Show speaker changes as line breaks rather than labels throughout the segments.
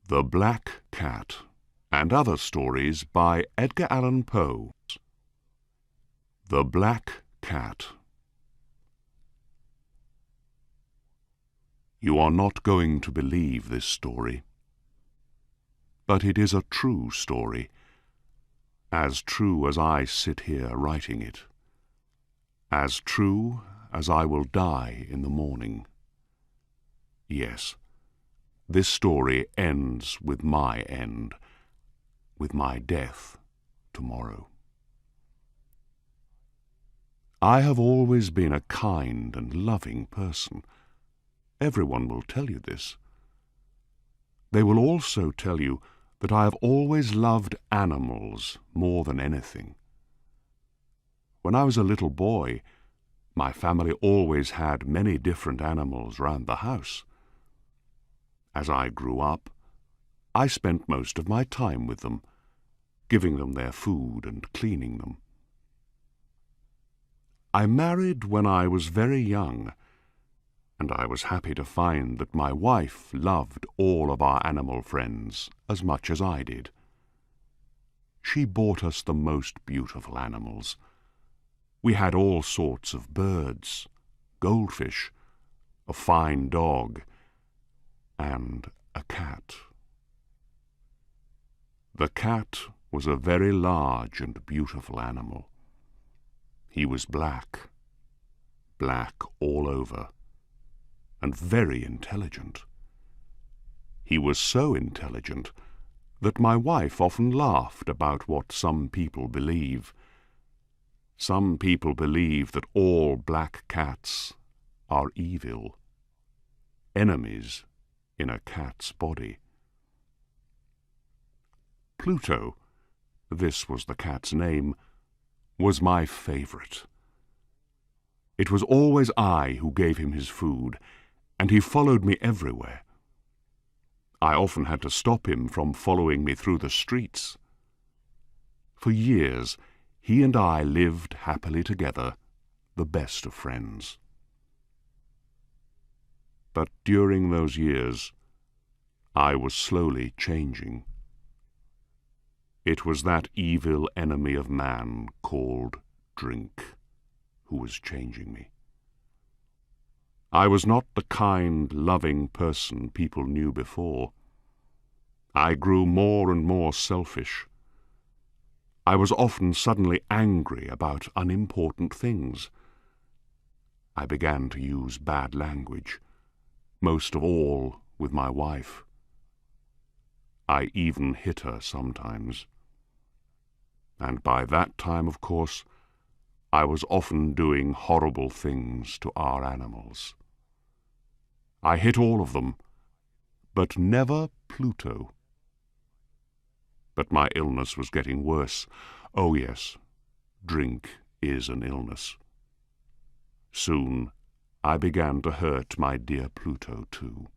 The Black Cat and Other Stories by Edgar Allan Poe. The Black Cat. You are not going to believe this story, but it is a true story, as true as I sit here writing it, as true as I will die in the morning. Yes, this story ends with my end, with my death tomorrow. I have always been a kind and loving person. Everyone will tell you this. They will also tell you that I have always loved animals more than anything. When I was a little boy, my family always had many different animals round the house. As I grew up, I spent most of my time with them, giving them their food and cleaning them. I married when I was very young, and I was happy to find that my wife loved all of our animal friends as much as I did. She bought us the most beautiful animals. We had all sorts of birds, goldfish, a fine dog, and a cat. The cat was a very large and beautiful animal. He was black, black all over, and very intelligent. He was so intelligent that my wife often laughed about what some people believe. Some people believe that all black cats are evil, enemies in a cat's body. Pluto, this was the cat's name, was my favorite. It was always I who gave him his food, and he followed me everywhere. I often had to stop him from following me through the streets. For years, he and I lived happily together, the best of friends. But during those years, I was slowly changing. It was that evil enemy of man called drink who was changing me. I was not the kind, loving person people knew before. I grew more and more selfish. I was often suddenly angry about unimportant things. I began to use bad language, most of all with my wife. I even hit her sometimes. And by that time, of course, I was often doing horrible things to our animals. I hit all of them, but never Pluto. But my illness was getting worse. Oh yes, drink is an illness. Soon I began to hurt my dear Pluto too.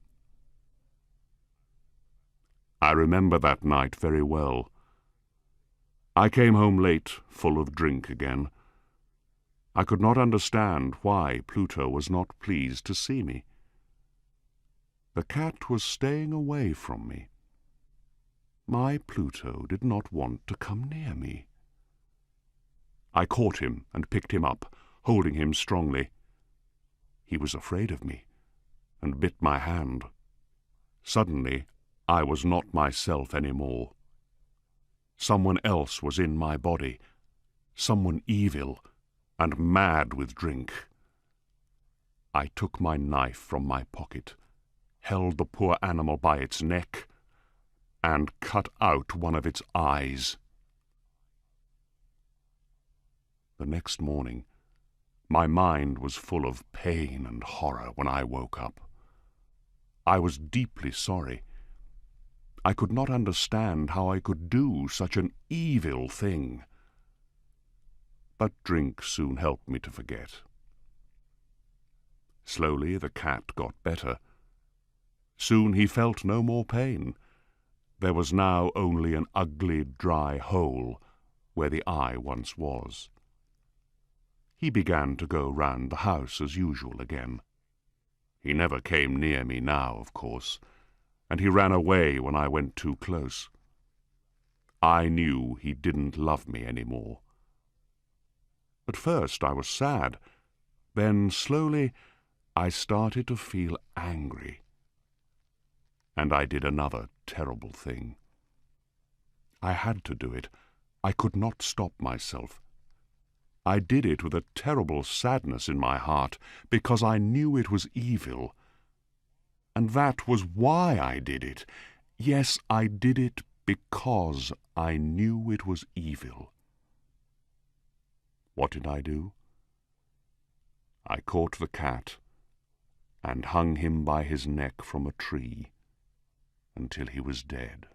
I remember that night very well. I came home late, full of drink again. I could not understand why Pluto was not pleased to see me. The cat was staying away from me. My Pluto did not want to come near me. I caught him and picked him up, holding him strongly. He was afraid of me, and bit my hand. Suddenly, I was not myself any more. Someone else was in my body, someone evil and mad with drink. I took my knife from my pocket, held the poor animal by its neck, and cut out one of its eyes. The next morning, my mind was full of pain and horror when I woke up. I was deeply sorry. I could not understand how I could do such an evil thing. But drink soon helped me to forget. Slowly the cat got better. Soon he felt no more pain. There was now only an ugly, dry hole where the eye once was. He began to go round the house as usual again. He never came near me now, of course, and he ran away when I went too close. I knew he didn't love me anymore. At first I was sad. Then slowly I started to feel angry. And I did another terrible thing. I had to do it. I could not stop myself. I did it with a terrible sadness in my heart, because I knew it was evil. And that was why I did it. Yes, I did it because I knew it was evil. What did I do? I caught the cat and hung him by his neck from a tree until he was dead.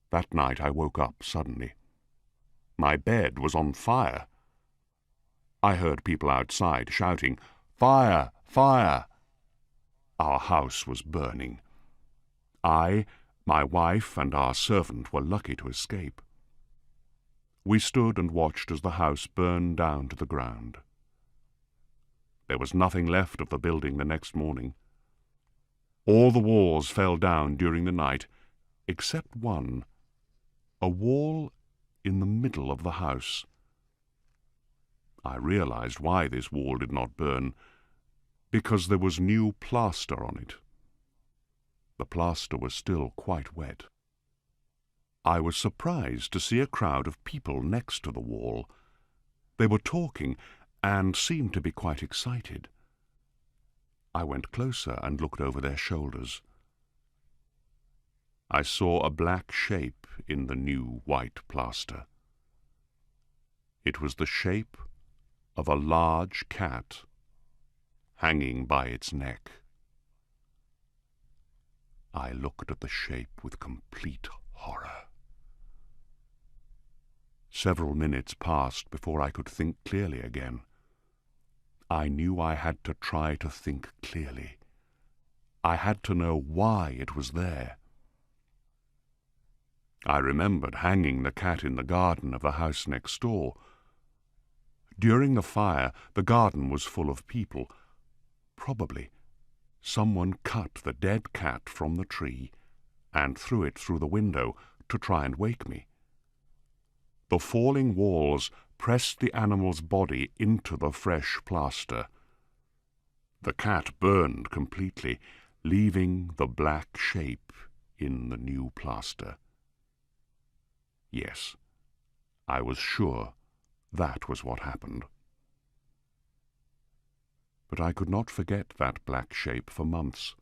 That night I woke up suddenly. My bed was on fire. I heard people outside shouting, "Fire! Fire!" Our house was burning. I, my wife, and our servant were lucky to escape. We stood and watched as the house burned down to the ground. There was nothing left of the building the next morning. All the walls fell down during the night, except one, a wall in the middle of the house. I realized why this wall did not burn, because there was new plaster on it. The plaster was still quite wet. I was surprised to see a crowd of people next to the wall. They were talking and seemed to be quite excited. I went closer and looked over their shoulders. I saw a black shape in the new white plaster. It was the shape of a large cat hanging by its neck. I looked at the shape with complete horror. Several minutes passed before I could think clearly again. I knew I had to try to think clearly. I had to know why it was there. I remembered hanging the cat in the garden of the house next door. During the fire, the garden was full of people. Probably someone cut the dead cat from the tree and threw it through the window to try and wake me. The falling walls pressed the animal's body into the fresh plaster. The cat burned completely, leaving the black shape in the new plaster. Yes, I was sure that was what happened. But I could not forget that black shape for months.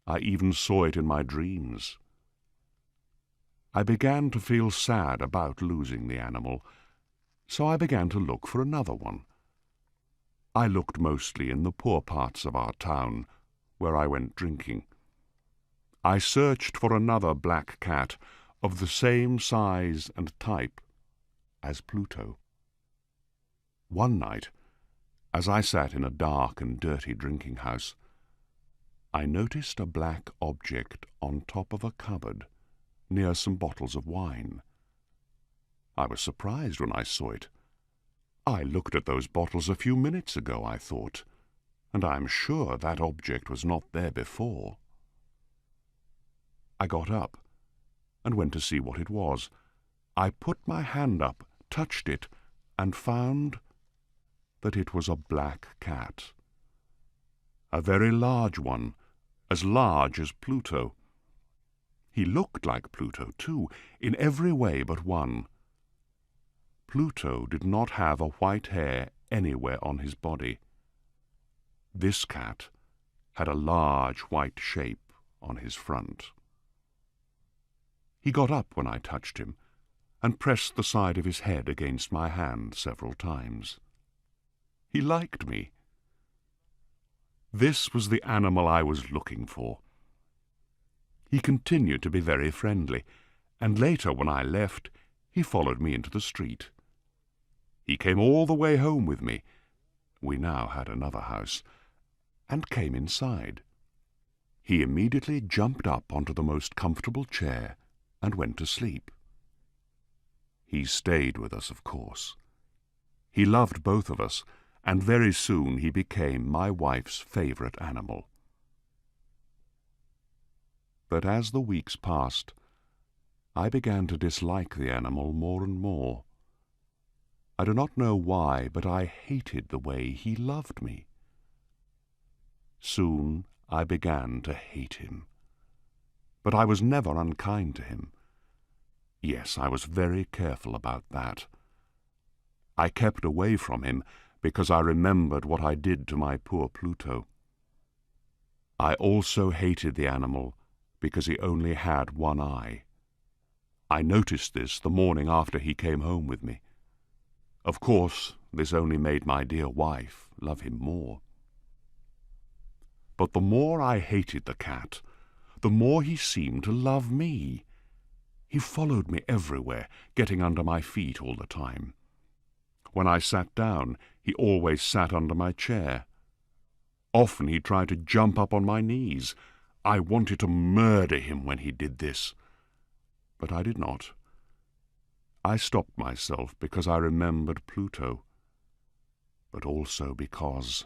I even saw it in my dreams. I began to feel sad about losing the animal, so I began to look for another one. I looked mostly in the poor parts of our town, where I went drinking. I searched for another black cat of the same size and type as Pluto. One night, as I sat in a dark and dirty drinking house, I noticed a black object on top of a cupboard near some bottles of wine. I was surprised when I saw it. I looked at those bottles a few minutes ago, I thought, and I am sure that object was not there before. I got up and went to see what it was. I put my hand up, touched it, and found that it was a black cat. A very large one, as large as Pluto. He looked like Pluto, too, in every way but one. Pluto did not have a white hair anywhere on his body. This cat had a large white shape on his front. He got up when I touched him, and pressed the side of his head against my hand several times. He liked me. This was the animal I was looking for. He continued to be very friendly, and later, when I left, he followed me into the street. He came all the way home with me. We now had another house, and came inside. He immediately jumped up onto the most comfortable chair and went to sleep. He stayed with us, of course. He loved both of us, and very soon he became my wife's favorite animal. But as the weeks passed, I began to dislike the animal more and more. I do not know why, but I hated the way he loved me. Soon I began to hate him. But I was never unkind to him. Yes, I was very careful about that. I kept away from him because I remembered what I did to my poor Pluto. I also hated the animal because he only had one eye. I noticed this the morning after he came home with me. Of course, this only made my dear wife love him more. But the more I hated the cat, the more he seemed to love me. He followed me everywhere, getting under my feet all the time. When I sat down, he always sat under my chair. Often he tried to jump up on my knees. I wanted to murder him when he did this. But I did not. I stopped myself because I remembered Pluto, but also because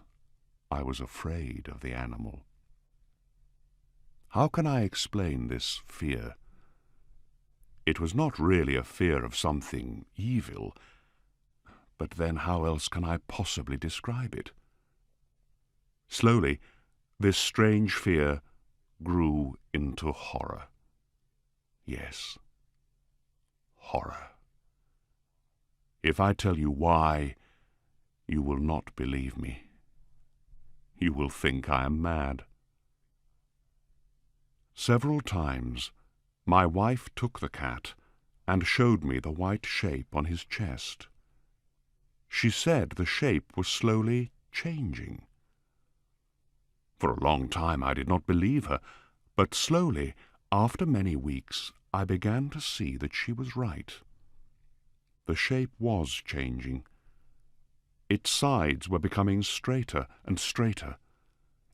I was afraid of the animal. How can I explain this fear? It was not really a fear of something evil, but then how else can I possibly describe it? Slowly, this strange fear grew into horror. Yes, horror. If I tell you why, you will not believe me. You will think I am mad. Several times, my wife took the cat and showed me the white shape on his chest. She said the shape was slowly changing. For a long time I did not believe her, but slowly, after many weeks, I began to see that she was right. The shape was changing. Its sides were becoming straighter and straighter.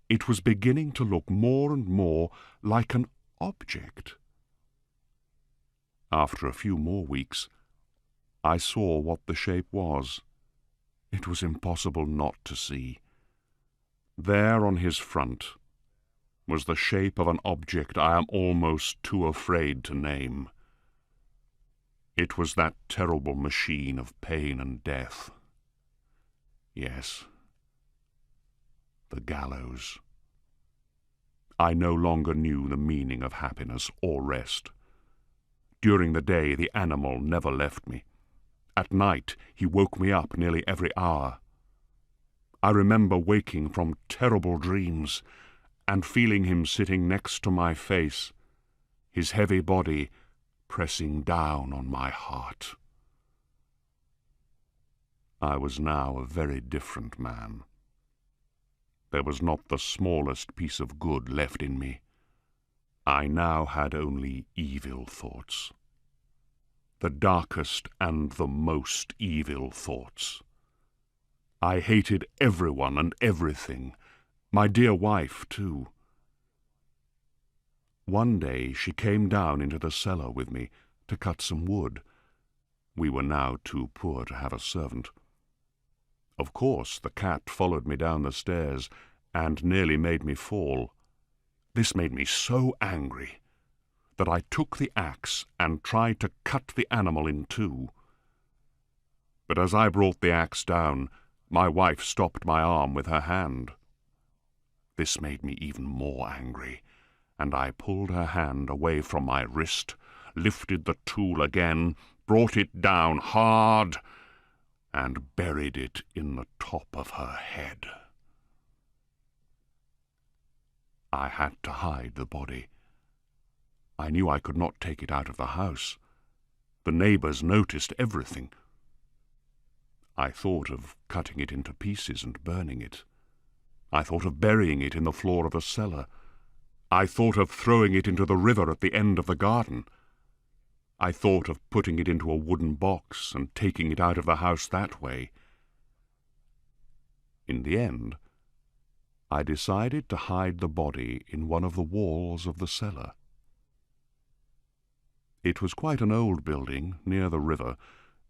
It was beginning to look more and more like an object. After a few more weeks, I saw what the shape was. It was impossible not to see. There on his front was the shape of an object I am almost too afraid to name. It was that terrible machine of pain and death. Yes, the gallows. I no longer knew the meaning of happiness or rest. During the day, the animal never left me. At night, he woke me up nearly every hour. I remember waking from terrible dreams and feeling him sitting next to my face, his heavy body pressing down on my heart. I was now a very different man. There was not the smallest piece of good left in me. I now had only evil thoughts. The darkest and the most evil thoughts. I hated everyone and everything, my dear wife, too. One day she came down into the cellar with me to cut some wood. We were now too poor to have a servant. Of course, the cat followed me down the stairs and nearly made me fall. This made me so angry that I took the axe and tried to cut the animal in two. But as I brought the axe down, my wife stopped my arm with her hand. This made me even more angry, and I pulled her hand away from my wrist, lifted the tool again, brought it down hard, and buried it in the top of her head. I had to hide the body. I knew I could not take it out of the house. The neighbors noticed everything. I thought of cutting it into pieces and burning it. I thought of burying it in the floor of the cellar. I thought of throwing it into the river at the end of the garden. I thought of putting it into a wooden box and taking it out of the house that way. In the end, I decided to hide the body in one of the walls of the cellar. It was quite an old building near the river,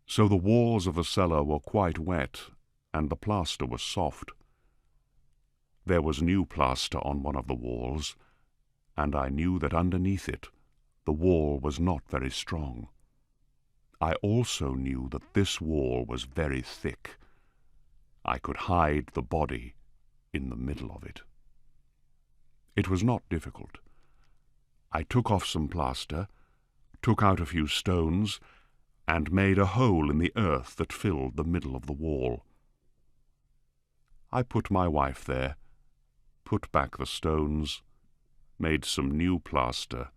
so the walls of the cellar were quite wet and the plaster was soft. There was new plaster on one of the walls, and I knew that underneath it the wall was not very strong. I also knew that this wall was very thick. I could hide the body in the middle of it. It was not difficult. I took off some plaster, took out a few stones, and made a hole in the earth that filled the middle of the wall. I put my wife there, put back the stones, made some new plaster,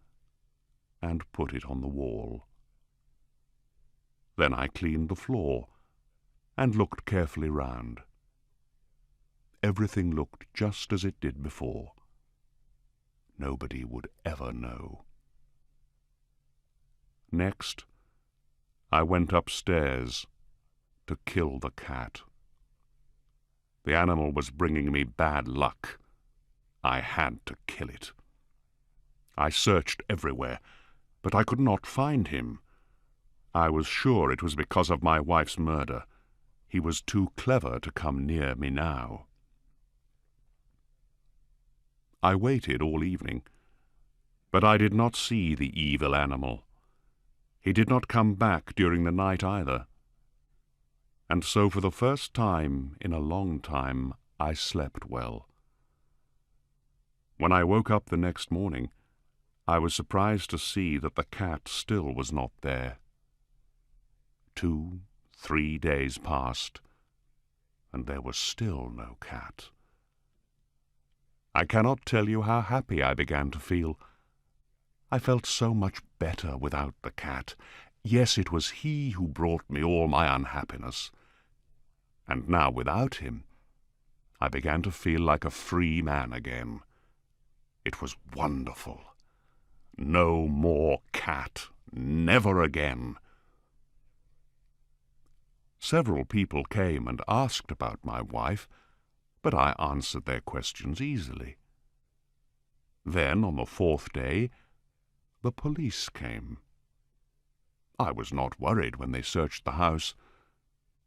and put it on the wall. Then I cleaned the floor and looked carefully round. Everything looked just as it did before. Nobody would ever know. Next, I went upstairs to kill the cat. The animal was bringing me bad luck. I had to kill it. I searched everywhere, but I could not find him. I was sure it was because of my wife's murder. He was too clever to come near me now. I waited all evening, but I did not see the evil animal. He did not come back during the night either. And so for the first time in a long time I slept well. When I woke up the next morning, I was surprised to see that the cat still was not there. 2, 3 days passed, and there was still no cat. I cannot tell you how happy I began to feel. I felt so much better without the cat. Yes, it was he who brought me all my unhappiness. And now without him, I began to feel like a free man again. It was wonderful. No more cat, never again. Several people came and asked about my wife, but I answered their questions easily. Then, on the 4th day, the police came. I was not worried when they searched the house.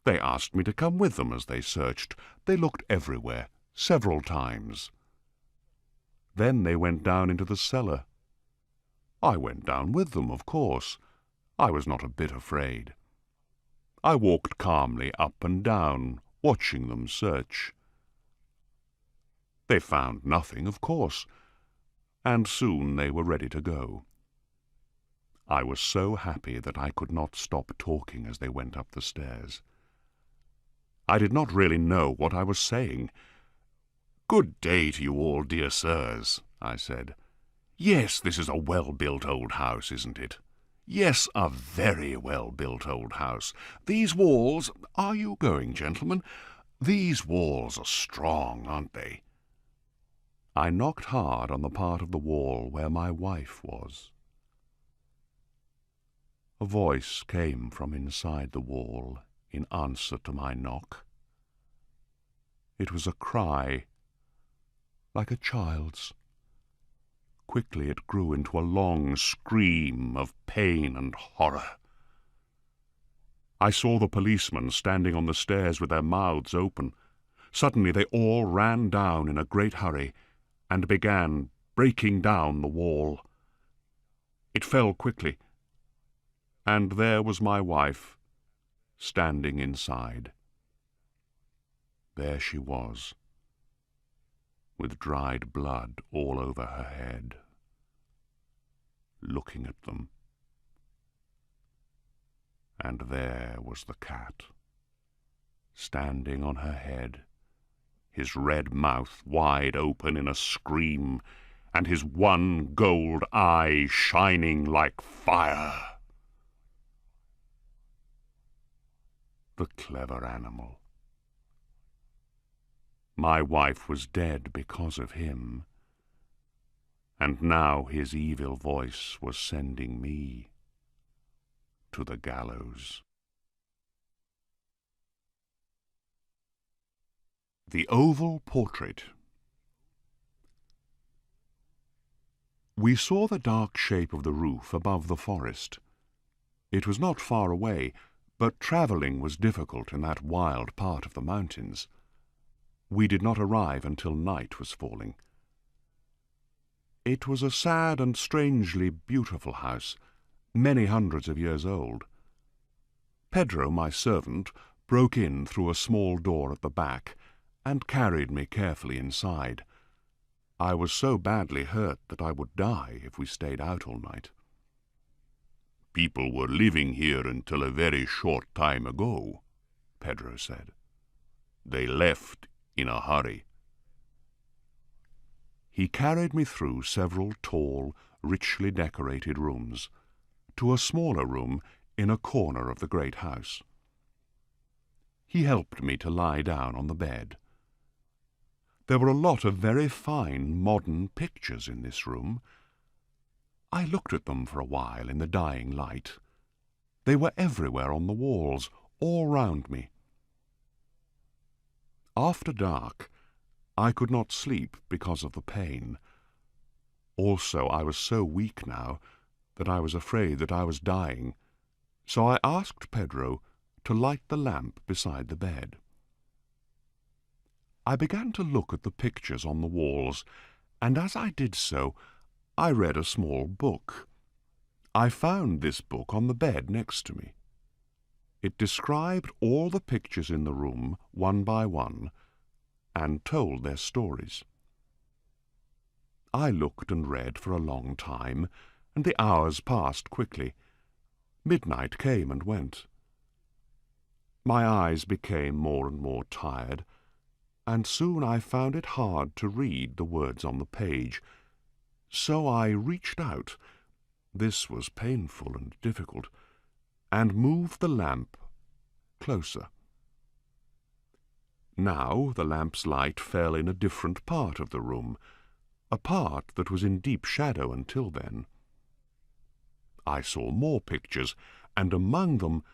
They asked me to come with them as they searched. They looked everywhere, several times. Then they went down into the cellar. I went down with them, of course. I was not a bit afraid. I walked calmly up and down, watching them search. They found nothing, of course, and soon they were ready to go. I was so happy that I could not stop talking as they went up the stairs. I did not really know what I was saying. "Good day to you all, dear sirs," I said. "Yes, this is a well-built old house, isn't it? Yes, a very well-built old house. These walls— Are you going, gentlemen? These walls are strong, aren't they?" I knocked hard on the part of the wall where my wife was. A voice came from inside the wall in answer to my knock. It was a cry, like a child's. Quickly it grew into a long scream of pain and horror. I saw the policemen standing on the stairs with their mouths open. Suddenly they all ran down in a great hurry and began breaking down the wall. It fell quickly, and there was my wife, standing inside. There she was, with dried blood all over her head, looking at them. And there was the cat, standing on her head, his red mouth wide open in a scream, and his one gold eye shining like fire. The clever animal. My wife was dead because of him, and now his evil voice was sending me to the gallows. The Oval Portrait. We saw the dark shape of the roof above the forest. It was not far away, but travelling was difficult in that wild part of the mountains. We did not arrive until night was falling. It was a sad and strangely beautiful house, many hundreds of years old. Pedro, my servant, broke in through a small door at the back and carried me carefully inside. I was so badly hurt that I would die if we stayed out all night. "People were living here until a very short time ago," Pedro said. "They left in a hurry." He carried me through several tall, richly decorated rooms, to a smaller room in a corner of the great house. He helped me to lie down on the bed. There were a lot of very fine modern pictures in this room. I looked at them for a while in the dying light. They were everywhere on the walls, all round me. After dark, I could not sleep because of the pain. Also, I was so weak now that I was afraid that I was dying, so I asked Pedro to light the lamp beside the bed. I began to look at the pictures on the walls, and as I did so, I read a small book. I found this book on the bed next to me. It described all the pictures in the room, one by one, and told their stories. I looked and read for a long time, and the hours passed quickly. Midnight came and went. My eyes became more and more tired, and soon I found it hard to read the words on the page. So I reached out, this was painful and difficult, and moved the lamp closer. Now the lamp's light fell in a different part of the room, a part that was in deep shadow until then. I saw more pictures, and among them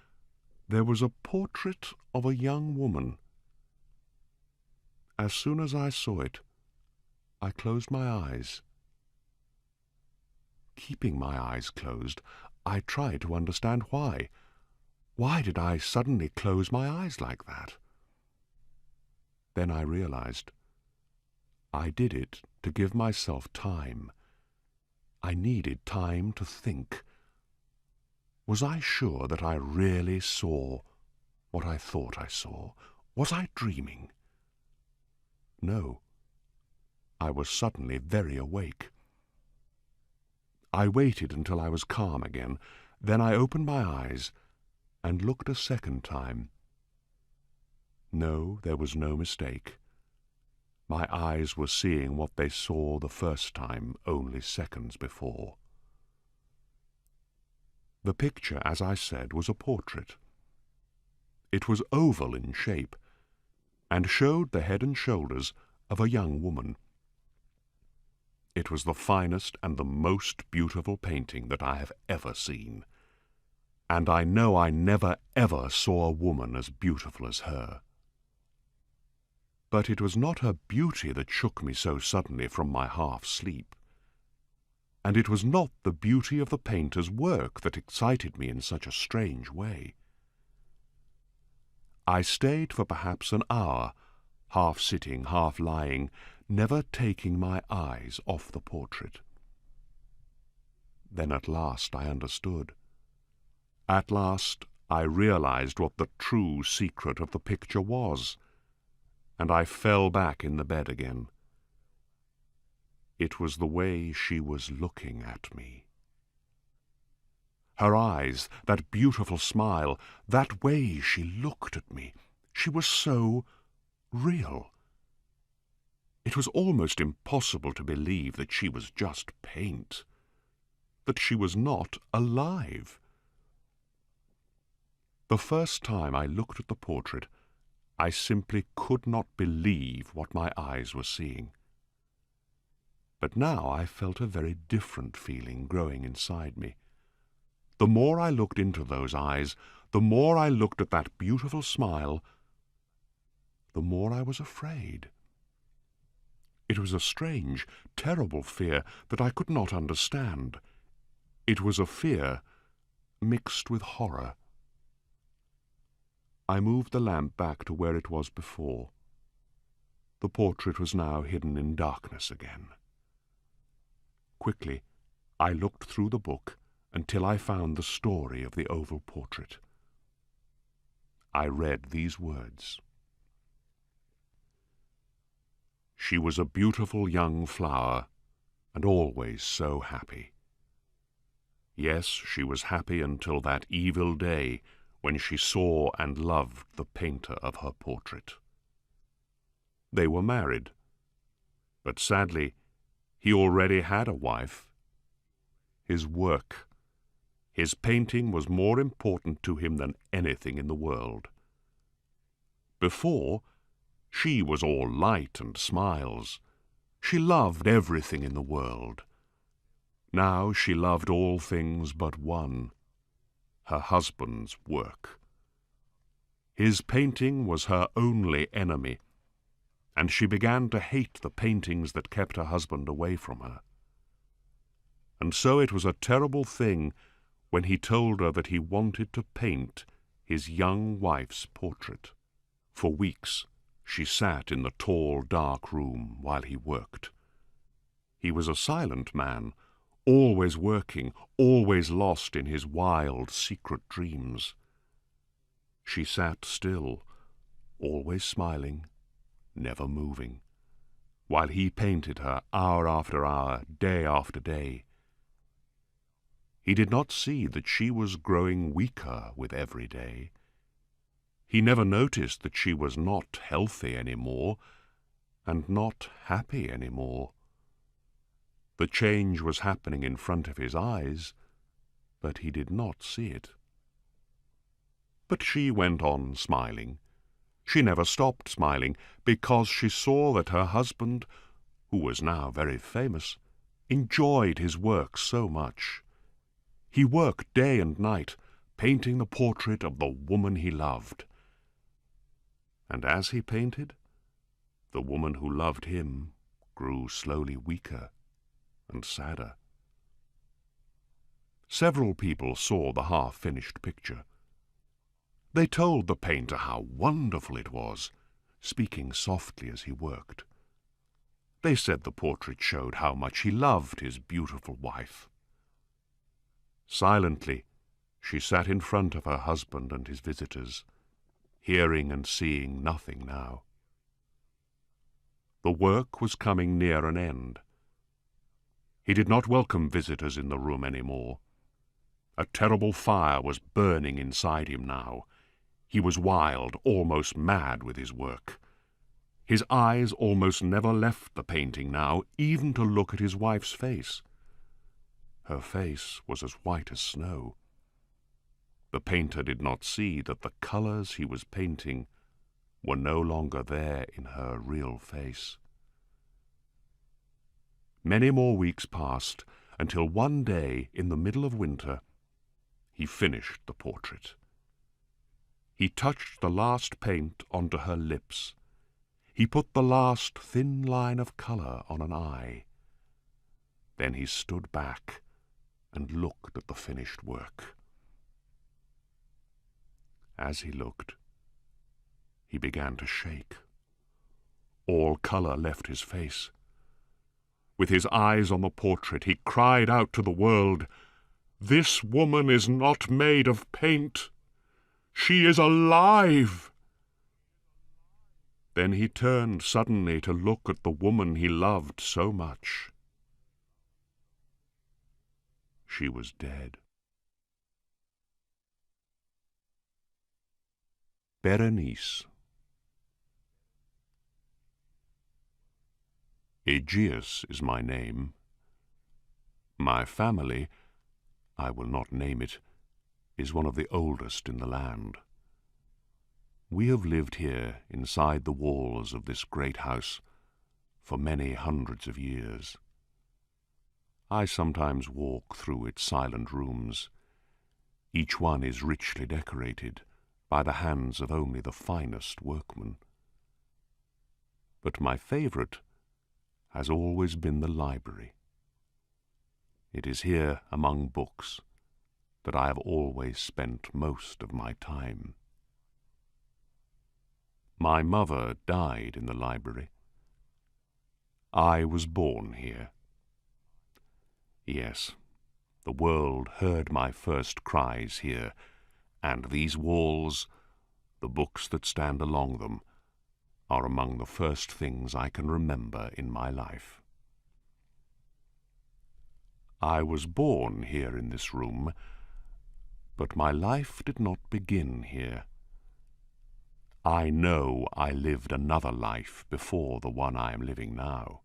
there was a portrait of a young woman. As soon as I saw it, I closed my eyes. Keeping my eyes closed, I tried to understand why. Why did I suddenly close my eyes like that? Then I realized I did it to give myself time. I needed time to think. Was I sure that I really saw what I thought I saw? Was I dreaming? No. I was suddenly very awake. I waited until I was calm again. Then I opened my eyes and looked a second time. No, there was no mistake. My eyes were seeing what they saw the first time, only seconds before. The picture, as I said, was a portrait. It was oval in shape, and showed the head and shoulders of a young woman. It was the finest and the most beautiful painting that I have ever seen, and I know I never ever saw a woman as beautiful as her. But it was not her beauty that shook me so suddenly from my half-sleep, and it was not the beauty of the painter's work that excited me in such a strange way. I stayed for perhaps an hour, half sitting, half lying, never taking my eyes off the portrait. Then at last I understood. At last I realized what the true secret of the picture was, and I fell back in the bed again. It was the way she was looking at me. Her eyes, that beautiful smile, that way she looked at me, she was so real. It was almost impossible to believe that she was just paint, that she was not alive. The first time I looked at the portrait, I simply could not believe what my eyes were seeing. But now I felt a very different feeling growing inside me. The more I looked into those eyes, the more I looked at that beautiful smile, the more I was afraid. It was a strange, terrible fear that I could not understand. It was a fear mixed with horror. I moved the lamp back to where it was before. The portrait was now hidden in darkness again. Quickly, I looked through the book until I found the story of the oval portrait. I read these words. She was a beautiful young flower, and always so happy. Yes, she was happy until that evil day when she saw and loved the painter of her portrait. They were married, but sadly, he already had a wife. His work, his painting was more important to him than anything in the world. Before, she was all light and smiles. She loved everything in the world. Now she loved all things but one, her husband's work. His painting was her only enemy, and she began to hate the paintings that kept her husband away from her. And so it was a terrible thing when he told her that he wanted to paint his young wife's portrait. For weeks she sat in the tall, dark room while he worked. He was a silent man, always working, always lost in his wild, secret dreams. She sat still, always smiling, never moving, while he painted her hour after hour, day after day. He did not see that she was growing weaker with every day. He never noticed that she was not healthy anymore, and not happy anymore. The change was happening in front of his eyes, but he did not see it. But she went on smiling. She never stopped smiling, because she saw that her husband, who was now very famous, enjoyed his work so much. He worked day and night, painting the portrait of the woman he loved. And as he painted, the woman who loved him grew slowly weaker and sadder. Several people saw the half-finished picture. They told the painter how wonderful it was, speaking softly as he worked. They said the portrait showed how much he loved his beautiful wife. Silently, she sat in front of her husband and his visitors, hearing and seeing nothing now. The work was coming near an end. He did not welcome visitors in the room any more. A terrible fire was burning inside him now. He was wild, almost mad with his work. His eyes almost never left the painting now, even to look at his wife's face. Her face was as white as snow. The painter did not see that the colors he was painting were no longer there in her real face. Many more weeks passed, until one day in the middle of winter, he finished the portrait. He touched the last paint onto her lips. He put the last thin line of color on an eye. Then he stood back and looked at the finished work. As he looked, he began to shake. All color left his face. With his eyes on the portrait, he cried out to the world, "This woman is not made of paint. She is alive!" Then he turned suddenly to look at the woman he loved so much. She was dead. Berenice. Aegeus is my name. My family, I will not name it, is one of the oldest in the land. We have lived here inside the walls of this great house for many hundreds of years. I sometimes walk through its silent rooms. Each one is richly decorated by the hands of only the finest workmen. But my favorite has always been the library. It is here among books that I have always spent most of my time. My mother died in the library. I was born here. Yes, the world heard my first cries here, and these walls, the books that stand along them, are among the first things I can remember in my life. I was born here in this room, but my life did not begin here. I know I lived another life before the one I am living now.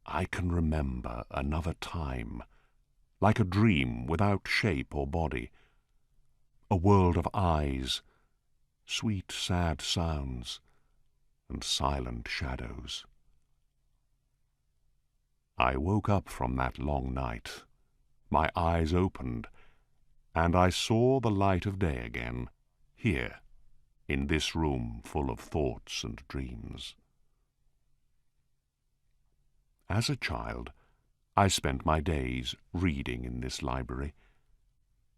I can remember another time, like a dream without shape or body, a world of eyes, sweet sad sounds, and silent shadows. I woke up from that long night. My eyes opened, and I saw the light of day again, here, in this room full of thoughts and dreams. As a child, I spent my days reading in this library,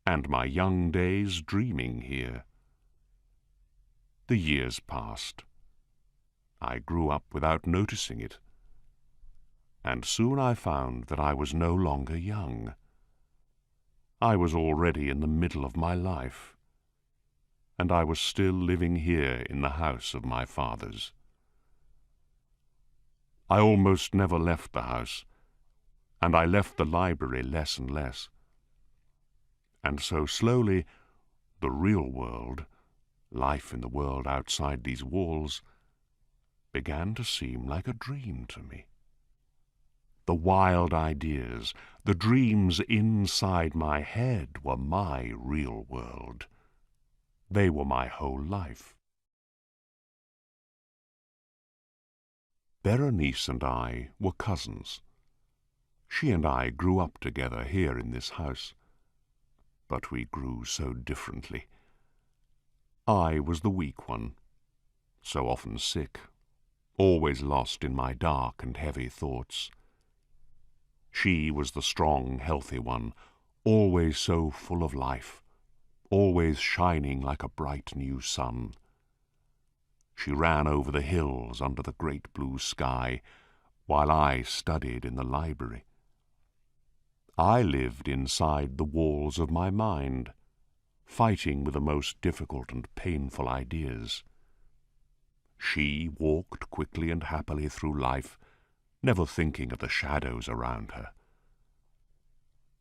and my young days dreaming here. The years passed. I grew up without noticing it, and soon I found that I was no longer young. I was already in the middle of my life, and I was still living here in the house of my fathers. I almost never left the house, and I left the library less and less. And so slowly, the real world, life in the world outside these walls, began to seem like a dream to me. The wild ideas, the dreams inside my head were my real world. They were my whole life. Berenice and I were cousins. She and I grew up together here in this house, but we grew so differently. I was the weak one, so often sick, always lost in my dark and heavy thoughts. She was the strong, healthy one, always so full of life, always shining like a bright new sun. She ran over the hills under the great blue sky, while I studied in the library. I lived inside the walls of my mind, fighting with the most difficult and painful ideas. She walked quickly and happily through life, never thinking of the shadows around her.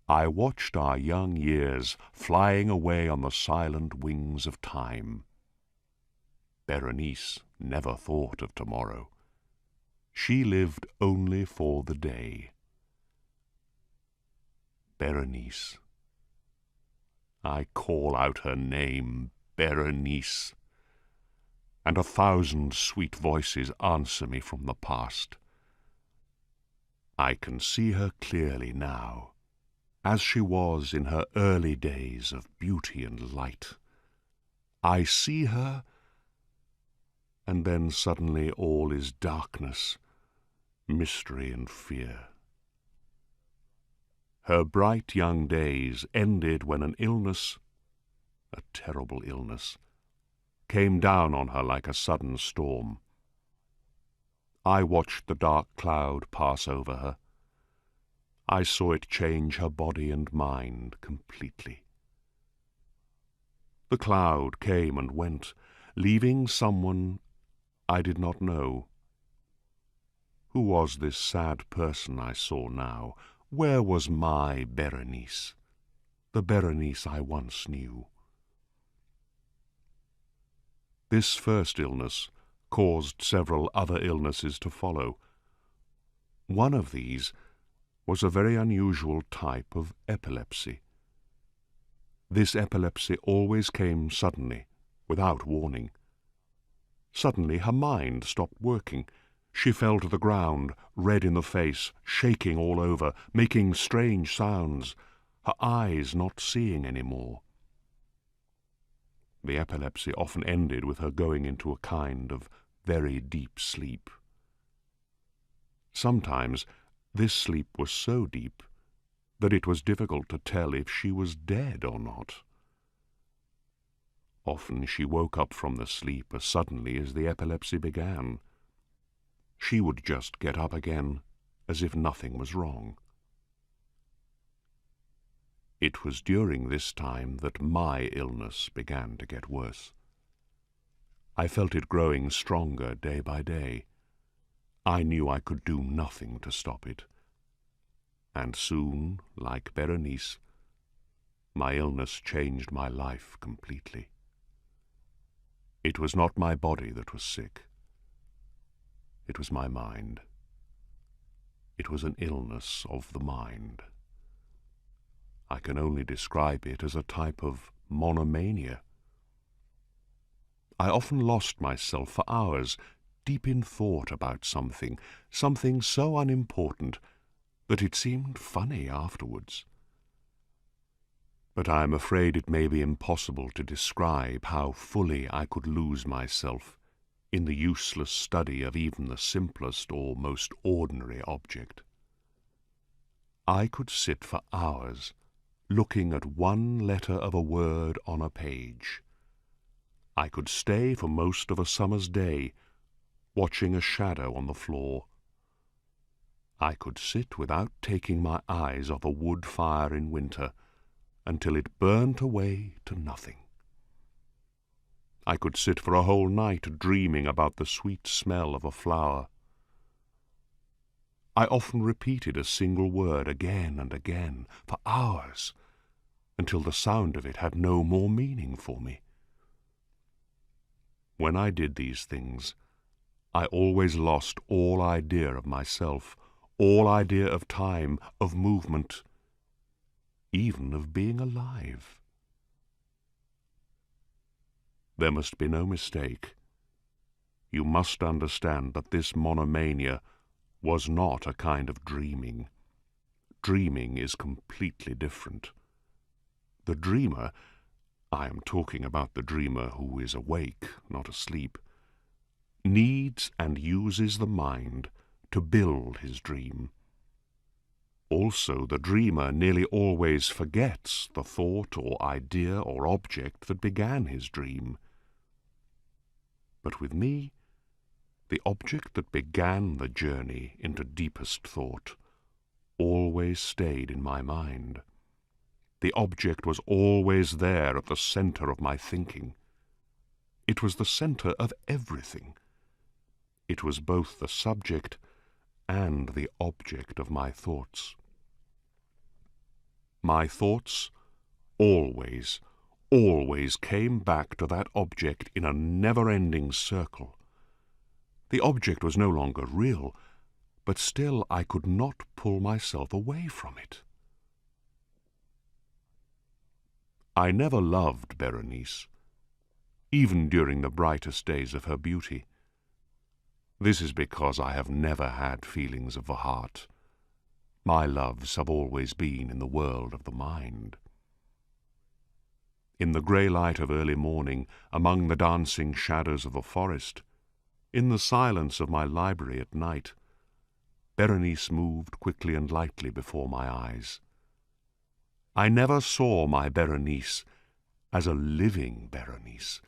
I watched our young years flying away on the silent wings of time. Berenice never thought of tomorrow. She lived only for the day. Berenice. I call out her name, Berenice, and 1,000 sweet voices answer me from the past. I can see her clearly now, as she was in her early days of beauty and light. I see her, and then suddenly all is darkness, mystery and fear. Her bright young days ended when an illness, a terrible illness, came down on her like a sudden storm. I watched the dark cloud pass over her. I saw it change her body and mind completely. The cloud came and went, leaving someone I did not know. Who was this sad person I saw now? Where was my Berenice, the Berenice I once knew? This first illness caused several other illnesses to follow. One of these was a very unusual type of epilepsy. This epilepsy always came suddenly, without warning. Suddenly her mind stopped working. She fell to the ground, red in the face, shaking all over, making strange sounds, her eyes not seeing any more. The epilepsy often ended with her going into a kind of very deep sleep. Sometimes this sleep was so deep that it was difficult to tell if she was dead or not. Often she woke up from the sleep as suddenly as the epilepsy began. She would just get up again as if nothing was wrong. It was during this time that my illness began to get worse. I felt it growing stronger day by day. I knew I could do nothing to stop it. And soon, like Berenice, my illness changed my life completely. It was not my body that was sick. It was my mind. It was an illness of the mind. I can only describe it as a type of monomania. I often lost myself for hours, deep in thought about something so unimportant that it seemed funny afterwards. But I am afraid it may be impossible to describe how fully I could lose myself in the useless study of even the simplest or most ordinary object. I could sit for hours looking at one letter of a word on a page. I could stay for most of a summer's day watching a shadow on the floor. I could sit without taking my eyes off a wood fire in winter until it burnt away to nothing. I could sit for a whole night dreaming about the sweet smell of a flower. I often repeated a single word again and again for hours until the sound of it had no more meaning for me. When I did these things, I always lost all idea of myself, all idea of time, of movement, even of being alive. There must be no mistake. You must understand that this monomania was not a kind of dreaming. Dreaming is completely different. The dreamer, I am talking about the dreamer who is awake, not asleep, needs and uses the mind to build his dream. Also, the dreamer nearly always forgets the thought or idea or object that began his dream. But with me, the object that began the journey into deepest thought always stayed in my mind. The object was always there at the center of my thinking. It was the center of everything. It was both the subject and the object of my thoughts. My thoughts always came back to that object in a never-ending circle. The object was no longer real, but still I could not pull myself away from it. I never loved Berenice, even during the brightest days of her beauty. This is because I have never had feelings of the heart. My loves have always been in the world of the mind. In the grey light of early morning, among the dancing shadows of the forest, in the silence of my library at night, Berenice moved quickly and lightly before my eyes. I never saw my Berenice as a living Berenice.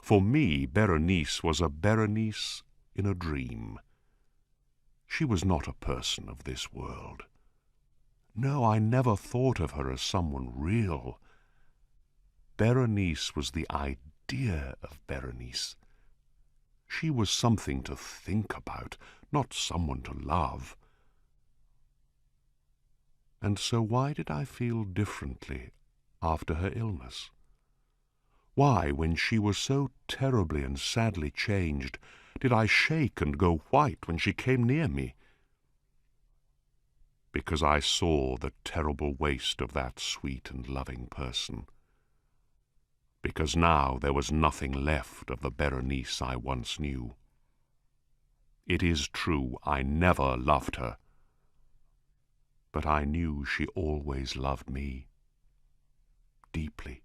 For me, Berenice was a Berenice in a dream. She was not a person of this world. No, I never thought of her as someone real. Berenice was the idea of Berenice. She was something to think about, not someone to love. And so why did I feel differently after her illness? Why, when she was so terribly and sadly changed, did I shake and go white when she came near me? Because I saw the terrible waste of that sweet and loving person. Because now there was nothing left of the Berenice I once knew. It is true, I never loved her, but I knew she always loved me, deeply.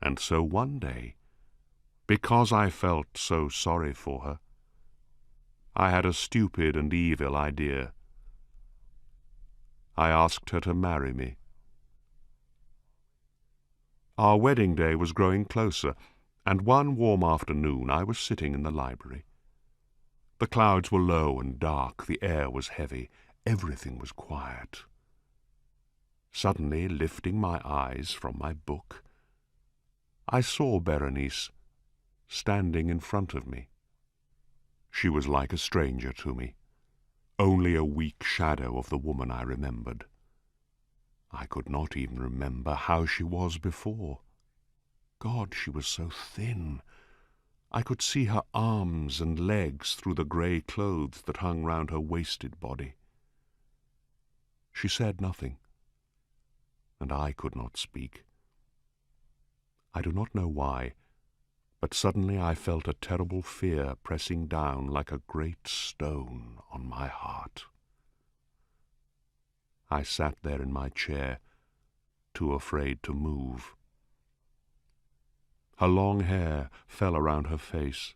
And so one day, because I felt so sorry for her, I had a stupid and evil idea. I asked her to marry me. Our wedding day was growing closer, and one warm afternoon I was sitting in the library. The clouds were low and dark, the air was heavy, everything was quiet. Suddenly, lifting my eyes from my book, I saw Berenice standing in front of me. She was like a stranger to me, only a weak shadow of the woman I remembered. I could not even remember how she was before. God, she was so thin. I could see her arms and legs through the grey clothes that hung round her wasted body. She said nothing, and I could not speak. I do not know why, but suddenly I felt a terrible fear pressing down like a great stone on my heart. I sat there in my chair, too afraid to move. Her long hair fell around her face.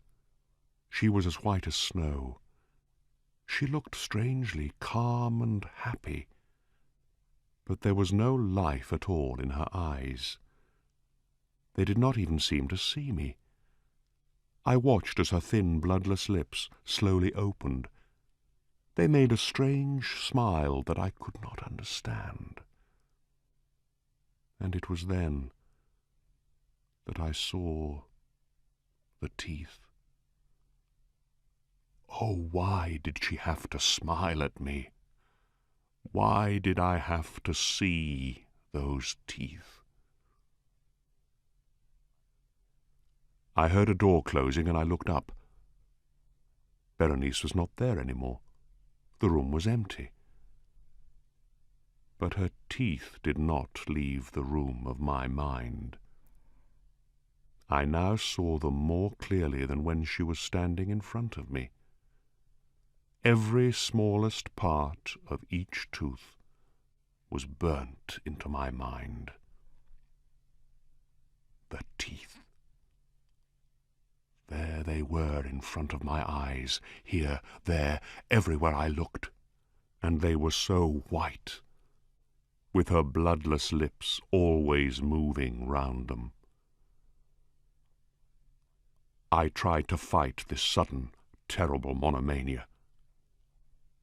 She was as white as snow. She looked strangely calm and happy, but there was no life at all in her eyes. They did not even seem to see me. I watched as her thin, bloodless lips slowly opened. They made a strange smile that I could not understand. And it was then that I saw the teeth. Oh, why did she have to smile at me? Why did I have to see those teeth? I heard a door closing and I looked up. Berenice was not there anymore. The room was empty. But her teeth did not leave the room of my mind. I now saw them more clearly than when she was standing in front of me. Every smallest part of each tooth was burnt into my mind. The teeth. There they were in front of my eyes, here, there, everywhere I looked, and they were so white, with her bloodless lips always moving round them. I tried to fight this sudden, terrible monomania,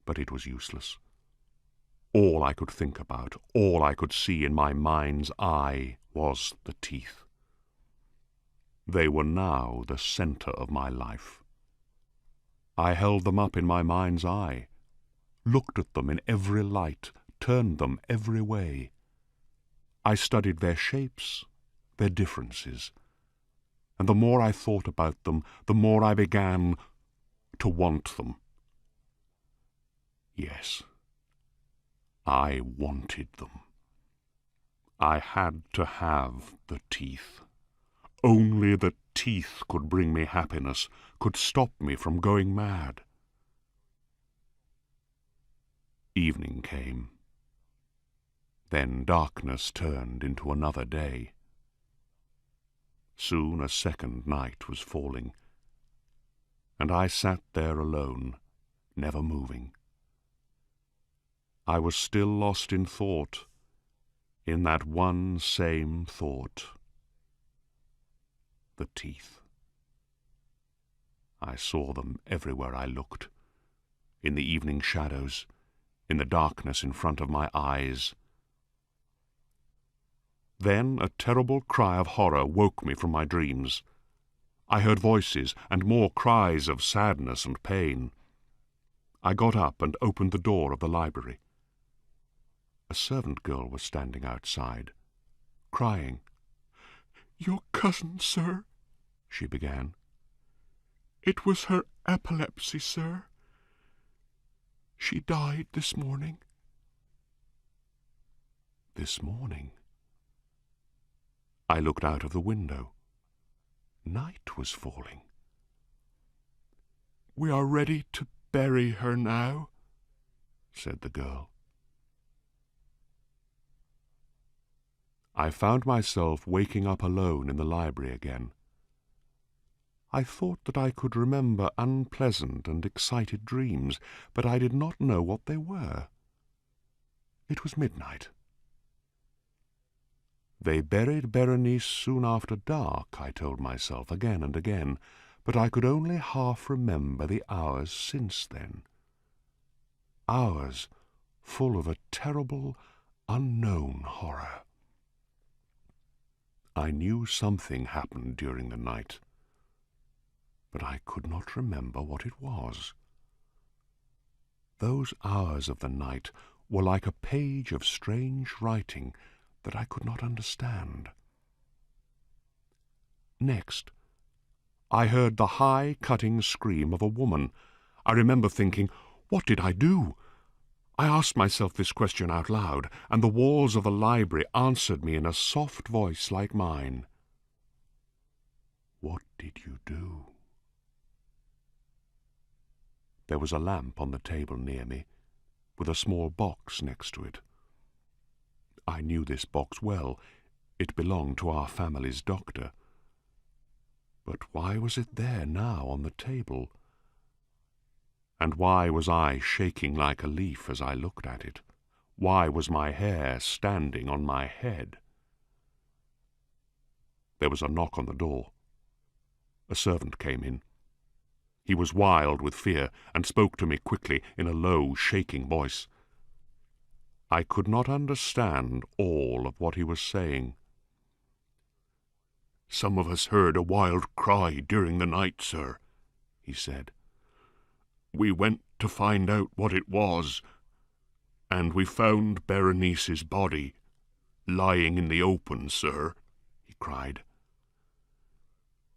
but it was useless. All I could think about, all I could see in my mind's eye was the teeth. They were now the center of my life. I held them up in my mind's eye, looked at them in every light, turned them every way. I studied their shapes, their differences, and the more I thought about them, the more I began to want them. Yes, I wanted them. I had to have the teeth. Only the teeth could bring me happiness, could stop me from going mad. Evening came. Then darkness turned into another day. Soon a second night was falling, and I sat there alone, never moving. I was still lost in thought, in that one same thought. The teeth. I saw them everywhere I looked, in the evening shadows, in the darkness in front of my eyes. Then a terrible cry of horror woke me from my dreams. I heard voices and more cries of sadness and pain. I got up and opened the door of the library. A servant girl was standing outside, crying. "Your cousin, sir," she began. "It was her epilepsy, sir. She died this morning." This morning? I looked out of the window. Night was falling. "We are ready to bury her now," said the girl. I found myself waking up alone in the library again. I thought that I could remember unpleasant and excited dreams, but I did not know what they were. It was midnight. They buried Berenice soon after dark, I told myself again and again, but I could only half remember the hours since then. Hours full of a terrible, unknown horror. I knew something happened during the night, but I could not remember what it was. Those hours of the night were like a page of strange writing that I could not understand. Next, I heard the high, cutting scream of a woman. I remember thinking, what did I do? I asked myself this question out loud, and the walls of the library answered me in a soft voice like mine. What did you do? There was a lamp on the table near me, with a small box next to it. I knew this box well. It belonged to our family's doctor. But why was it there now on the table? And why was I shaking like a leaf as I looked at it? Why was my hair standing on my head? There was a knock on the door. A servant came in. He was wild with fear and spoke to me quickly in a low, shaking voice. I could not understand all of what he was saying. "Some of us heard a wild cry during the night, sir," he said. "We went to find out what it was, and we found Berenice's body lying in the open, sir," he cried.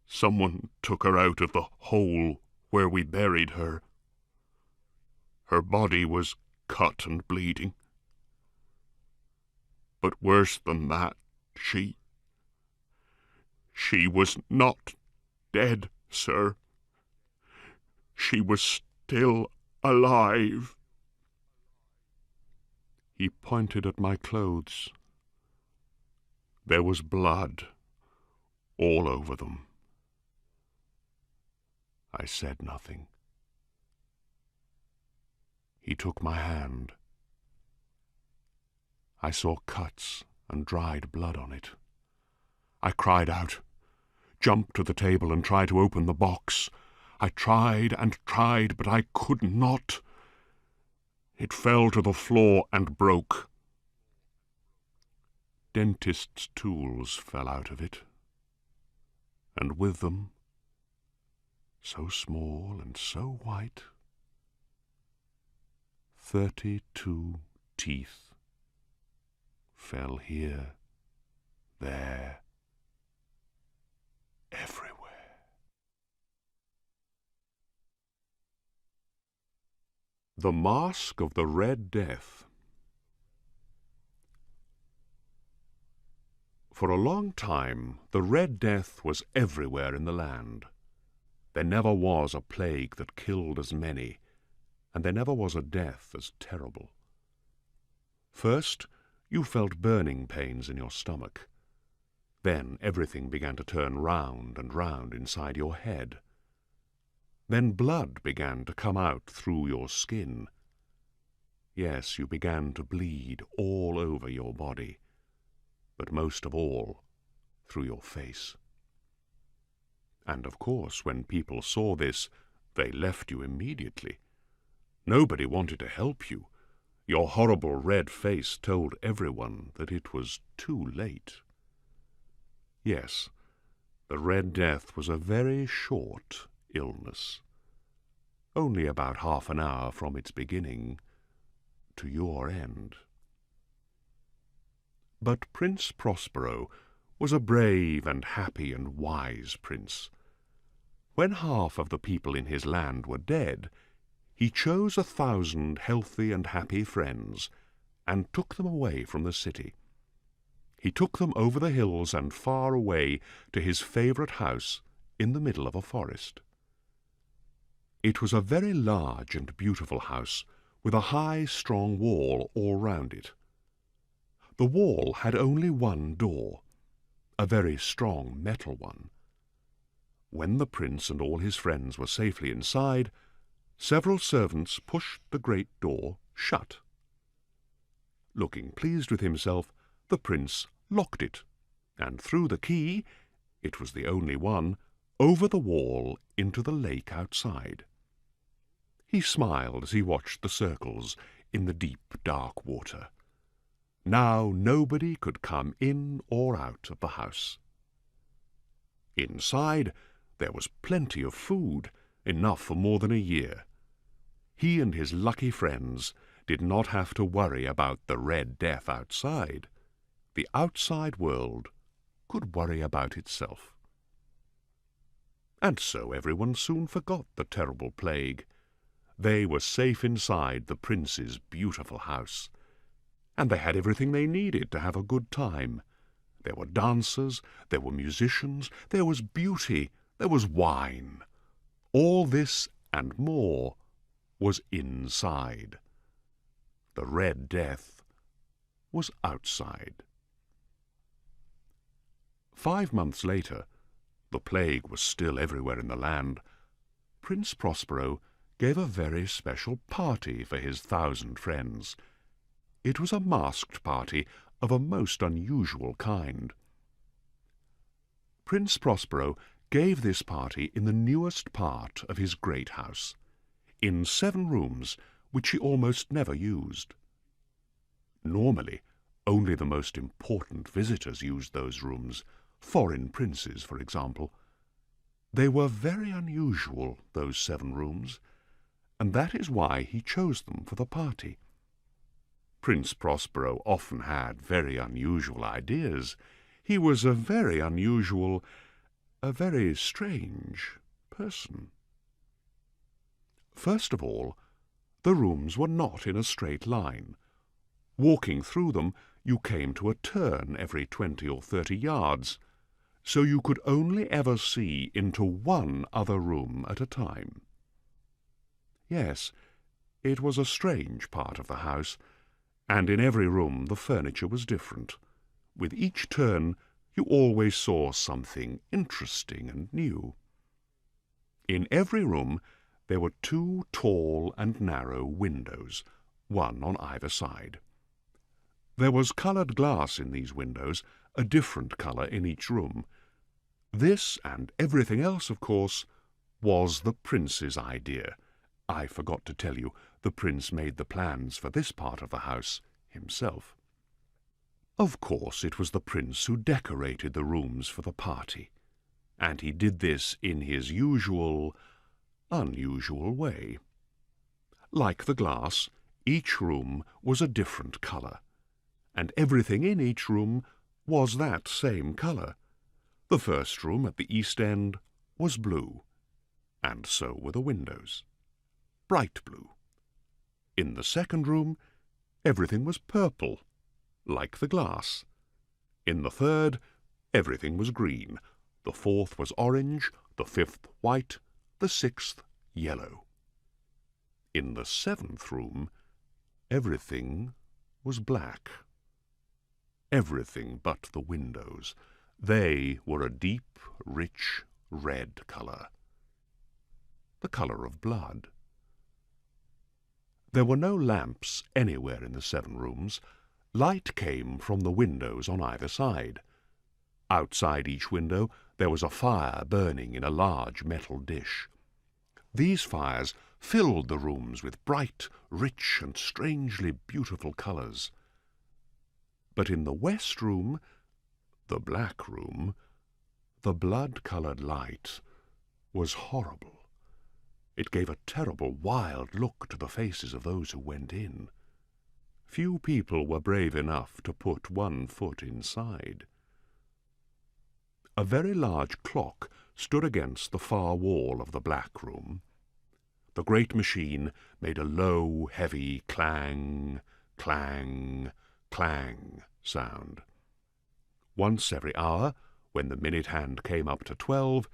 "Someone took her out of the hole where we buried her. Her body was cut and bleeding. But worse than that, she was not dead, sir. She was still alive." He pointed at my clothes. There was blood all over them. I said nothing. He took my hand. I saw cuts and dried blood on it. I cried out, jumped to the table and tried to open the box. I tried and tried, but I could not. It fell to the floor and broke. Dentist's tools fell out of it, and with them, so small and so white, 32 teeth fell here, there, everywhere. The Mask of the Red Death. For a long time, the Red Death was everywhere in the land. There never was a plague that killed as many, and there never was a death as terrible. First, you felt burning pains in your stomach. Then everything began to turn round and round inside your head. Then blood began to come out through your skin. Yes, you began to bleed all over your body, but most of all through your face. And of course, when people saw this, they left you immediately. Nobody wanted to help you. Your horrible red face told everyone that it was too late. Yes, the Red Death was a very short illness, only about half an hour from its beginning to your end. But Prince Prospero was a brave and happy and wise prince. When half of the people in his land were dead, he chose 1,000 healthy and happy friends and took them away from the city. He took them over the hills and far away to his favorite house in the middle of a forest. It was a very large and beautiful house with a high, strong wall all round it. The wall had only one door, a very strong metal one. When the prince and all his friends were safely inside, several servants pushed the great door shut. Looking pleased with himself, the prince locked it, and threw the key, it was the only one, over the wall into the lake outside. He smiled as he watched the circles in the deep, dark water. Now nobody could come in or out of the house. Inside there was plenty of food, enough for more than a year. He and his lucky friends did not have to worry about the Red Death outside. The outside world could worry about itself. And so everyone soon forgot the terrible plague. They were safe inside the prince's beautiful house, and they had everything they needed to have a good time. There were dancers, there were musicians, there was beauty, there was wine. All this and more was inside. The Red Death was outside. 5 months later, the plague was still everywhere in the land. Prince Prospero gave a very special party for his 1,000 friends. It was a masked party of a most unusual kind. Prince Prospero gave this party in the newest part of his great house, in 7 rooms which he almost never used. Normally, only the most important visitors used those rooms, foreign princes, for example. They were very unusual, those 7 rooms, and that is why he chose them for the party. Prince Prospero often had very unusual ideas. He was a very unusual, a very strange person. First of all, the rooms were not in a straight line. Walking through them, you came to a turn every 20 or 30 yards, so you could only ever see into one other room at a time. Yes, it was a strange part of the house, and in every room the furniture was different. With each turn you always saw something interesting and new. In every room there were 2 tall and narrow windows, one on either side. There was coloured glass in these windows, a different colour in each room. This, and everything else, of course, was the prince's idea. I forgot to tell you, the prince made the plans for this part of the house himself. Of course, it was the prince who decorated the rooms for the party, and he did this in his usual, unusual way. Like the glass, each room was a different colour, and everything in each room was that same colour. The first room at the east end was blue, and so were the windows, bright blue. In the second room, everything was purple, like the glass. In the third, everything was green. The fourth was orange, the fifth white, the sixth yellow. In the 7th room, everything was black. Everything but the windows. They were a deep, rich red colour, the colour of blood. There were no lamps anywhere in the 7 rooms. Light came from the windows on either side. Outside each window there was a fire burning in a large metal dish. These fires filled the rooms with bright, rich, and strangely beautiful colours. But in the west room, the black room, the blood-coloured light was horrible. It gave a terrible, wild look to the faces of those who went in. Few people were brave enough to put one foot inside. A very large clock stood against the far wall of the black room. The great machine made a low, heavy clang, clang, clang sound. Once every hour, when the minute hand came up to 12,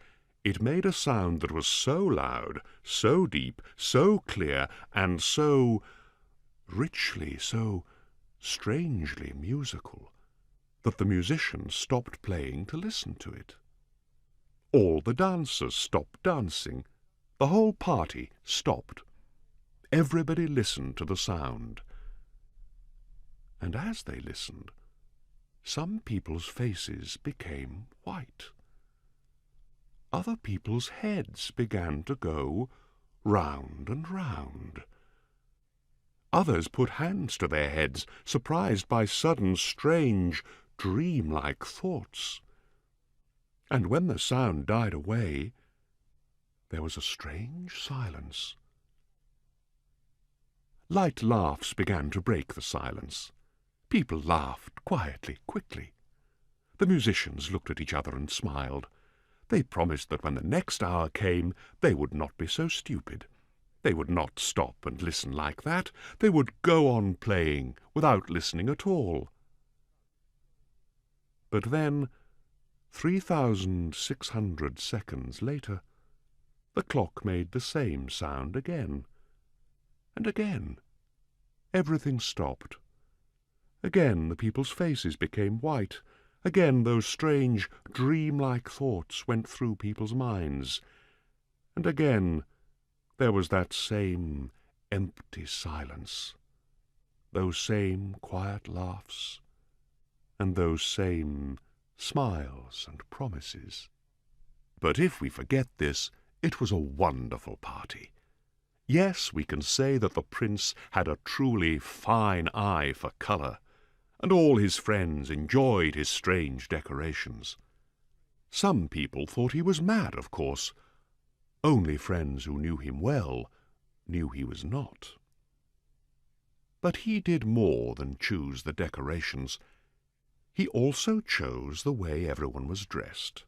it made a sound that was so loud, so deep, so clear, and so richly, so strangely musical, that the musicians stopped playing to listen to it. All the dancers stopped dancing. The whole party stopped. Everybody listened to the sound. And as they listened, some people's faces became white. Other people's heads began to go round and round. Others put hands to their heads, surprised by sudden, strange, dream-like thoughts. And when the sound died away, there was a strange silence. Light laughs began to break the silence. People laughed quietly, quickly. The musicians looked at each other and smiled. They promised that when the next hour came, they would not be so stupid. They would not stop and listen like that. They would go on playing without listening at all. But then, 3,600 seconds later, the clock made the same sound again. And again. Everything stopped. Again the people's faces became white. Again those strange, dream-like thoughts went through people's minds. And again there was that same empty silence, those same quiet laughs, and those same smiles and promises. But if we forget this, it was a wonderful party. Yes, we can say that the prince had a truly fine eye for colour, and all his friends enjoyed his strange decorations. Some people thought he was mad, of course. Only friends who knew him well knew he was not. But he did more than choose the decorations. He also chose the way everyone was dressed.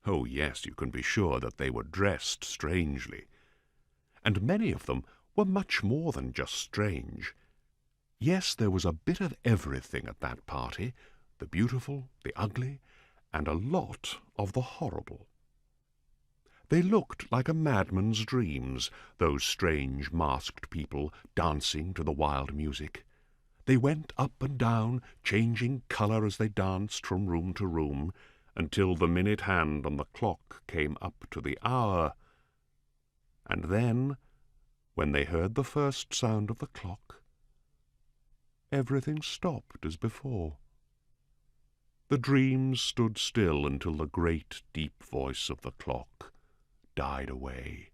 Oh, yes, you can be sure that they were dressed strangely. And many of them were much more than just strange. Yes, there was a bit of everything at that party, the beautiful, the ugly, and a lot of the horrible. They looked like a madman's dreams, those strange masked people dancing to the wild music. They went up and down, changing colour as they danced from room to room, until the minute hand on the clock came up to the hour. And then, when they heard the first sound of the clock, everything stopped as before. The dreams stood still until the great deep voice of the clock died away.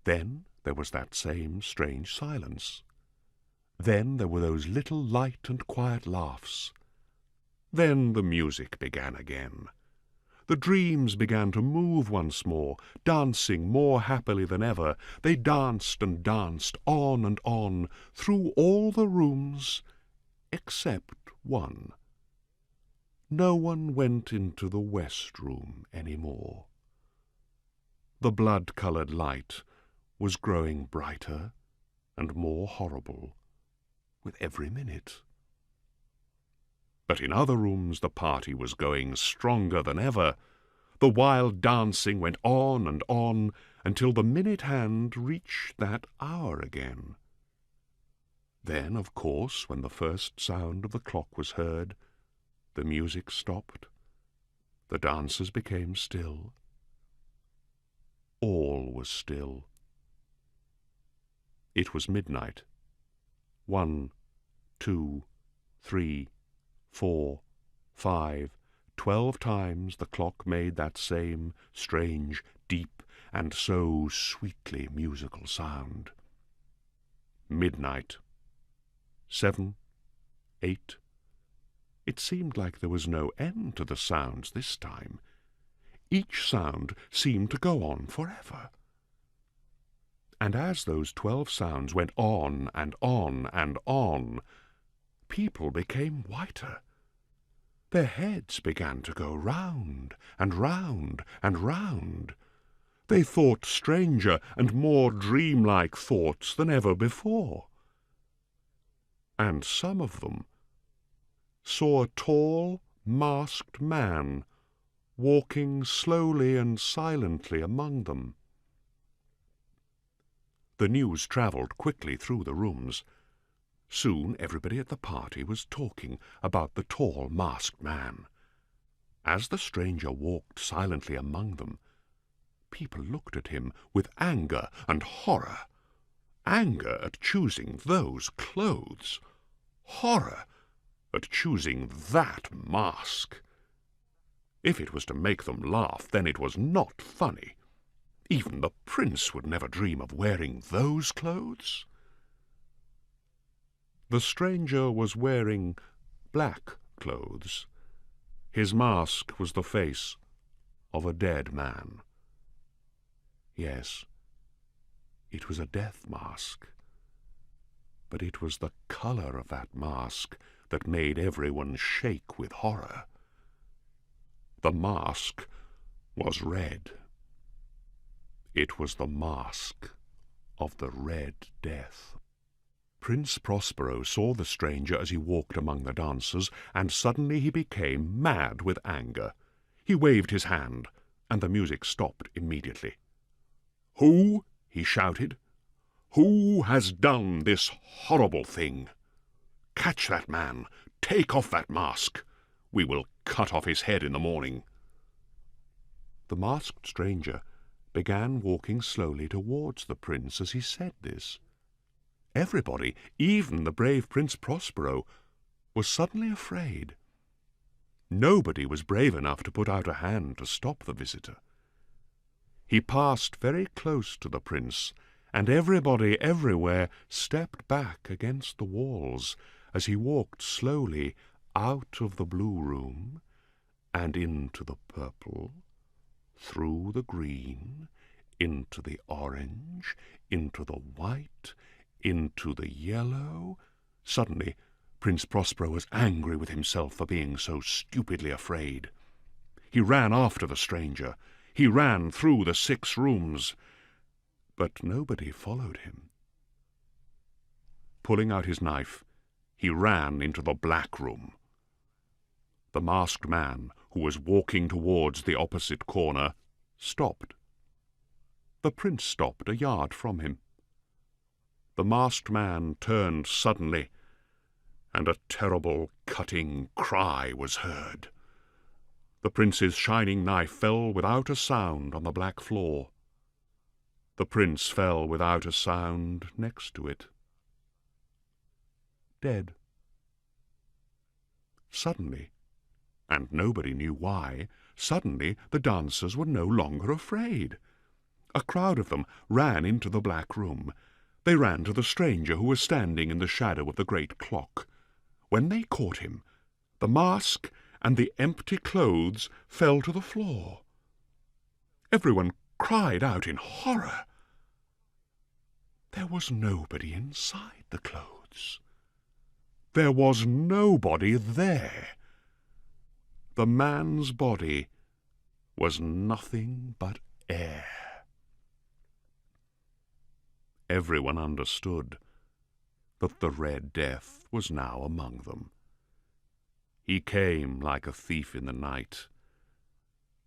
Then there was that same strange silence. Then there were those little light and quiet laughs. Then the music began again. The dreams began to move once more, dancing more happily than ever. They danced and danced, on, through all the rooms, except one. No one went into the west room any more. The blood-coloured light was growing brighter and more horrible with every minute. But in other rooms the party was going stronger than ever. The wild dancing went on until the minute hand reached that hour again. Then, of course, when the first sound of the clock was heard, the music stopped. The dancers became still. All was still. It was midnight. 1, 2, 3, 4, 5, 12 times the clock made that same strange, deep, and so sweetly musical sound. Midnight. 7, 8. It seemed like there was no end to the sounds this time. Each sound seemed to go on forever. And as those 12 sounds went on and on, people became whiter. Their heads began to go round and round and round. They thought stranger and more dreamlike thoughts than ever before. And some of them saw a tall, masked man walking slowly and silently among them. The news travelled quickly through the rooms. Soon everybody at the party was talking about the tall, masked man. As the stranger walked silently among them, people looked at him with anger and horror. Anger at choosing those clothes. Horror at choosing that mask. If it was to make them laugh, then it was not funny. Even the prince would never dream of wearing those clothes. The stranger was wearing black clothes. His mask was the face of a dead man. Yes, it was a death mask, but it was the colour of that mask that made everyone shake with horror. The mask was red. It was the mask of the Red Death. Prince Prospero saw the stranger as he walked among the dancers, and suddenly he became mad with anger. He waved his hand, and the music stopped immediately. "Who?" he shouted. "Who has done this horrible thing? Catch that man! Take off that mask! We will cut off his head in the morning." The masked stranger began walking slowly towards the prince as he said this. Everybody, even the brave Prince Prospero, was suddenly afraid. Nobody was brave enough to put out a hand to stop the visitor. He passed very close to the prince, and everybody everywhere stepped back against the walls as he walked slowly out of the blue room and into the purple, through the green, into the orange, into the white, into the yellow. Suddenly, Prince Prospero was angry with himself for being so stupidly afraid. He ran after the stranger. He ran through the 6 rooms, but nobody followed him. Pulling out his knife, he ran into the black room. The masked man, who was walking towards the opposite corner, stopped. The prince stopped a yard from him. The masked man turned suddenly, and a terrible, cutting cry was heard. The prince's shining knife fell without a sound on the black floor. The prince fell without a sound next to it. Dead. Suddenly, and nobody knew why, suddenly the dancers were no longer afraid. A crowd of them ran into the black room. They ran to the stranger who was standing in the shadow of the great clock. When they caught him, the mask and the empty clothes fell to the floor. Everyone cried out in horror. There was nobody inside the clothes. There was nobody there. The man's body was nothing but air. Everyone understood that the Red Death was now among them. He came like a thief in the night,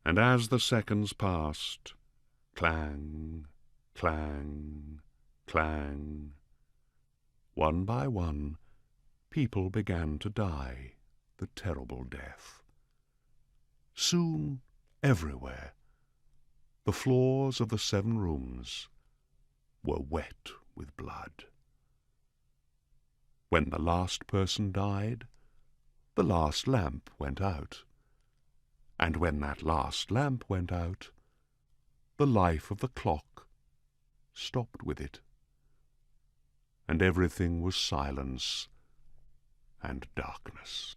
and as the seconds passed, clang, clang, clang, one by one, people began to die the terrible death. Soon, everywhere, the floors of the 7 rooms were wet with blood. When the last person died, the last lamp went out. And when that last lamp went out, the life of the clock stopped with it. And everything was silence and darkness.